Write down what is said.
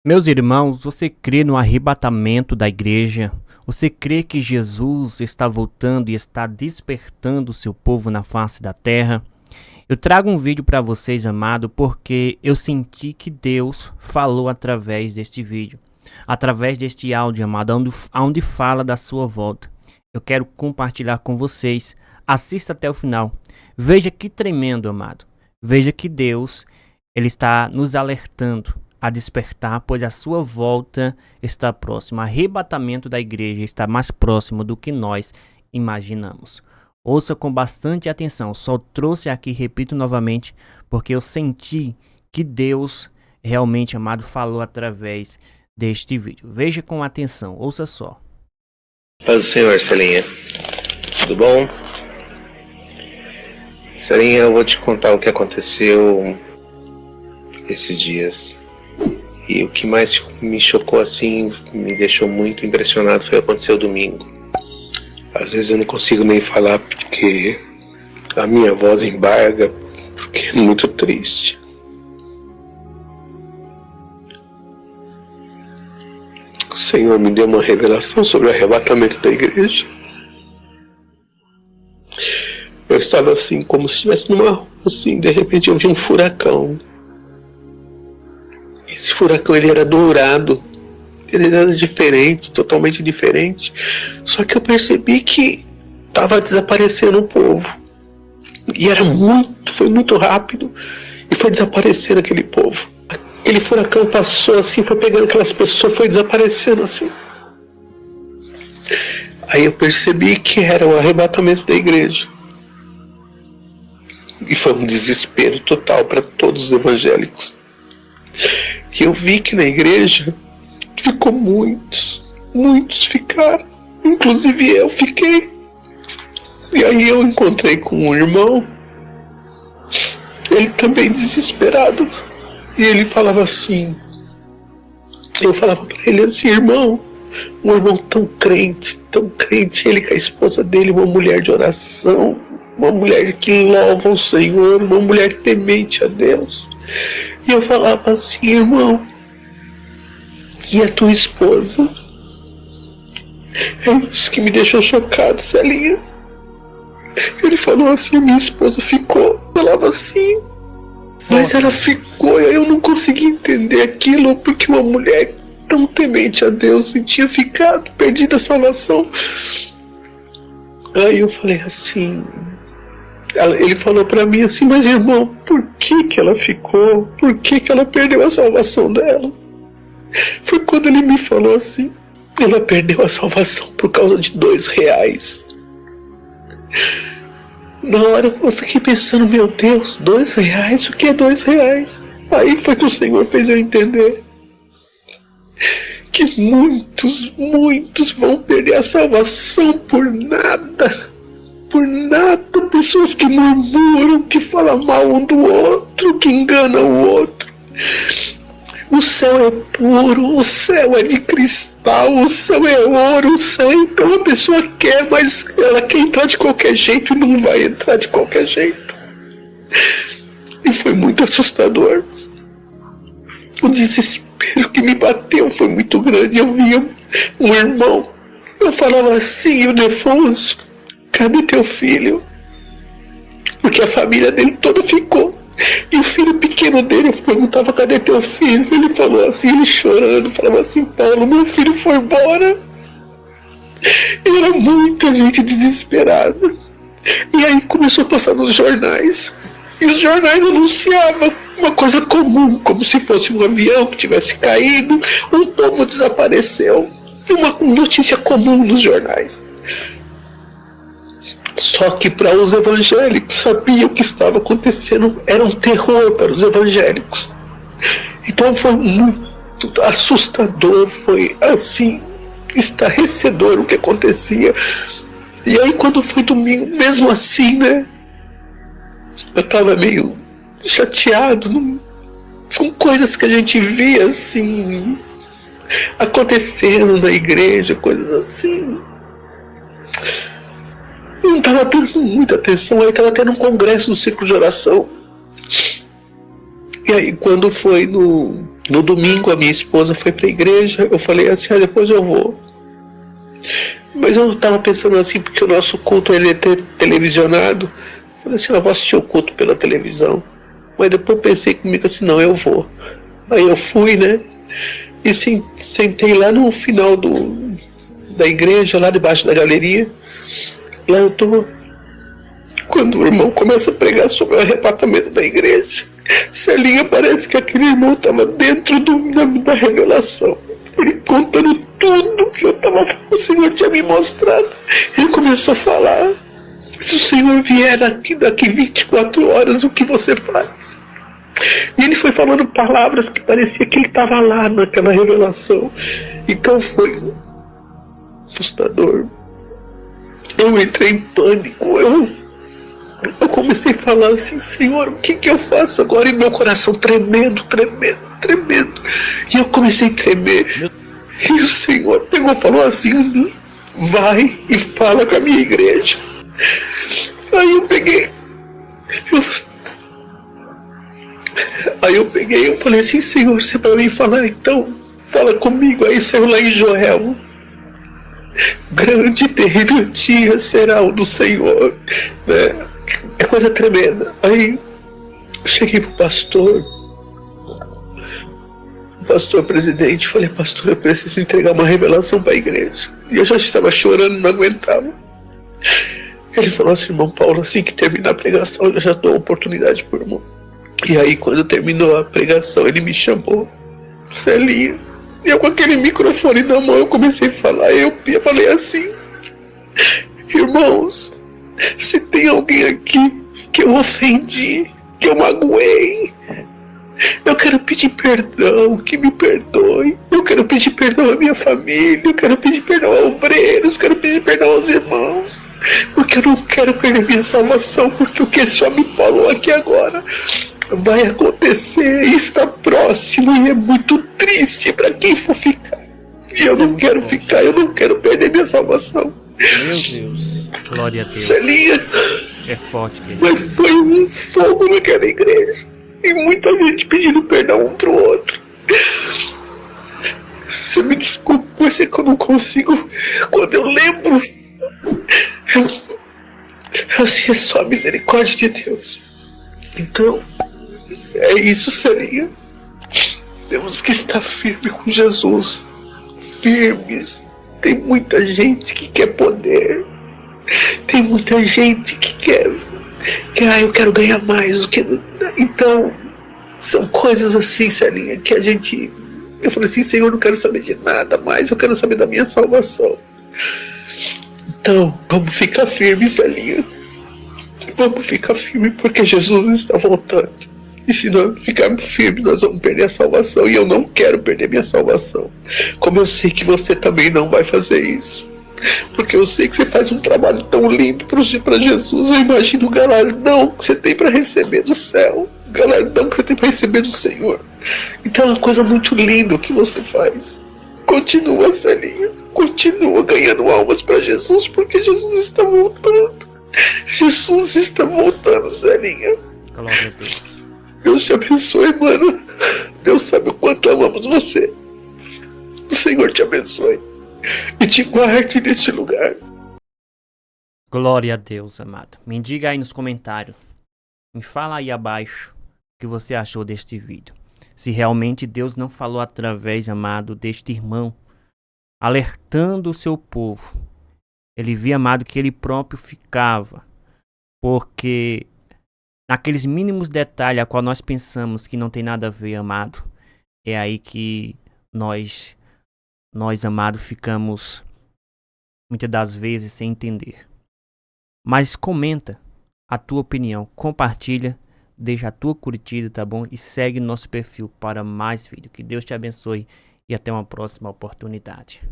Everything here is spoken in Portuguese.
Meus irmãos, você crê no arrebatamento da igreja? Você crê que Jesus está voltando e está despertando o seu povo na face da terra? Eu trago um vídeo para vocês, amado, porque eu senti que Deus falou através deste vídeo, através deste áudio, amado, onde fala da sua volta. Eu quero compartilhar com vocês. Assista até o final. Veja que tremendo, amado. Veja que Deus, Ele está nos alertando a despertar, pois a sua volta está próxima. O arrebatamento da igreja está mais próximo do que nós imaginamos. Ouça com bastante atenção. Só trouxe aqui, repito novamente, porque eu senti que Deus realmente, amado, falou através deste vídeo. Veja com atenção, ouça só. Paz do Senhor, Celinha. Tudo bom? Celinha, eu vou te contar o que aconteceu esses dias. E o que mais me chocou assim, me deixou muito impressionado foi o que aconteceu domingo. Às vezes eu não consigo nem falar porque a minha voz embarga, porque é muito triste. O Senhor me deu uma revelação sobre o arrebatamento da igreja. Eu estava assim, como se estivesse numa rua, assim, de repente eu vi um furacão. Esse furacão, ele era dourado, ele era diferente, totalmente diferente. Só que eu percebi que estava desaparecendo o povo. E foi muito rápido, e foi desaparecendo aquele povo. Aquele furacão passou assim, foi pegando aquelas pessoas, foi desaparecendo assim. Aí eu percebi que era o arrebatamento da igreja. E foi um desespero total para todos os evangélicos. E eu vi que na igreja ficou muitos ficaram. Inclusive eu fiquei. E aí eu encontrei com um irmão, ele também desesperado. E ele falava assim, eu falava para ele assim, irmão, um irmão tão crente, ele com a esposa dele, uma mulher de oração, uma mulher que louva o Senhor, uma mulher temente a Deus. E eu falava assim, irmão, e a tua esposa? É isso que me deixou chocado, Celinha. Ele falou assim, minha esposa ficou. Eu falava assim, mas ela ficou, e eu não conseguia entender aquilo, porque uma mulher tão temente a Deus e tinha ficado, perdida a salvação. Aí eu falei assim, ele falou pra mim assim, mas irmão, por que ela ficou? Por que ela perdeu a salvação dela? Foi quando ele me falou assim, ela perdeu a salvação por causa de R$2. Na hora eu fiquei pensando, meu Deus, R$2? O que é R$2? Aí foi que o Senhor fez eu entender que muitos vão perder a salvação por nada. Por nada, pessoas que murmuram, que falam mal um do outro, que enganam o outro. O céu é puro, o céu é de cristal, o céu é ouro, o céu, então a pessoa quer, mas ela quer entrar de qualquer jeito e não vai entrar de qualquer jeito. E foi muito assustador. O desespero que me bateu foi muito grande. Eu via um irmão, eu falava assim, Ildefonso, cadê teu filho? Porque a família dele toda ficou. E o filho pequeno dele, eu perguntava, cadê teu filho? Ele falou assim, ele chorando, falava assim, Paulo, meu filho foi embora. E era muita gente desesperada. E aí começou a passar nos jornais. E os jornais anunciavam uma coisa comum, como se fosse um avião que tivesse caído, um povo desapareceu. Uma notícia comum nos jornais. Só que para os evangélicos, sabiam o que estava acontecendo, era um terror para os evangélicos. Então foi muito assustador, foi assim, estarrecedor o que acontecia. E aí quando foi domingo, mesmo assim, né, eu estava meio chateado com coisas que a gente via assim, acontecendo na igreja, coisas assim. Eu não estava dando muita atenção, aí estava tendo um congresso no círculo de oração. E aí quando foi no No domingo a minha esposa foi para a igreja, eu falei assim, depois eu vou. Mas eu estava pensando assim, porque o nosso culto ele é televisionado. Eu falei assim, eu vou assistir o culto pela televisão. Mas depois eu pensei comigo assim, não, eu vou. Aí eu fui, né? E sentei lá no final da igreja, lá debaixo da galeria. Lá eu tô. Quando o irmão começa a pregar sobre o arrebatamento da igreja, Celinha, parece que aquele irmão estava dentro da revelação. Ele contando tudo que o Senhor tinha me mostrado. Ele começou a falar: se o Senhor vier daqui 24 horas, o que você faz? E ele foi falando palavras que parecia que ele estava lá naquela revelação. Então foi assustador. Eu entrei em pânico. Eu comecei a falar assim, Senhor, o que eu faço agora? E meu coração tremendo. E eu comecei a tremer. E o Senhor pegou e falou assim, vai e fala com a minha igreja. Aí eu peguei, eu falei assim, Senhor, você vai me falar, então fala comigo. Aí saiu lá em Joel: grande e terrível dia será o do Senhor, né? É coisa tremenda. Aí eu cheguei pro pastor presidente, falei, pastor, eu preciso entregar uma revelação para a igreja. E eu já estava chorando, não aguentava. Ele falou assim, irmão Paulo, assim que terminar a pregação, eu já dou a oportunidade pro irmão. E aí, quando terminou a pregação, ele me chamou, Celinha. E eu com aquele microfone na mão, eu comecei a falar. Eu falei assim, irmãos, se tem alguém aqui que eu ofendi, que eu magoei, eu quero pedir perdão, que me perdoe. Eu quero pedir perdão à minha família, eu quero pedir perdão aos obreiros, quero pedir perdão aos irmãos, porque eu não quero perder minha salvação, porque o que esse homem falou aqui agora vai acontecer e está próximo e é muito triste para quem for ficar. E eu não quero ficar, eu não quero perder minha salvação. Meu Deus, glória a Deus. Celinha, é forte, querido. Mas foi um fogo naquela igreja. E muita gente pedindo perdão um pro outro. Você me desculpa, mas é que eu não consigo. Quando eu lembro, assim, é só a misericórdia de Deus. Então, é isso, Celinha. Temos que estar firmes com Jesus. Firmes. Tem muita gente que quer poder. Tem muita gente que quer eu quero ganhar mais. Então, são coisas assim, Celinha, que a gente... Eu falei assim, Senhor, eu não quero saber de nada mais, eu quero saber da minha salvação. Então, vamos ficar firmes, Celinha. Vamos ficar firmes, porque Jesus está voltando. E se nós ficarmos firmes, nós vamos perder a salvação. E eu não quero perder minha salvação. Como eu sei que você também não vai fazer isso. Porque eu sei que você faz um trabalho tão lindo para Jesus. Eu imagino o galardão que você tem para receber do céu. O galardão que você tem para receber do Senhor. Então é uma coisa muito linda o que você faz. Continua, Celinha. Continua ganhando almas para Jesus, porque Jesus está voltando. Jesus está voltando, Celinha. Glória a Deus. Deus te abençoe, mano. Deus sabe o quanto amamos você. O Senhor te abençoe e te guarde neste lugar. Glória a Deus, amado. Me diga aí nos comentários. Me fala aí abaixo o que você achou deste vídeo. Se realmente Deus não falou através, amado, deste irmão, alertando o seu povo. Ele via, amado, que ele próprio ficava. Porque naqueles mínimos detalhes a qual nós pensamos que não tem nada a ver, amado, é aí que nós, amado, ficamos muitas das vezes sem entender. Mas comenta a tua opinião, compartilha, deixa a tua curtida, tá bom? E segue nosso perfil para mais vídeos. Que Deus te abençoe e até uma próxima oportunidade.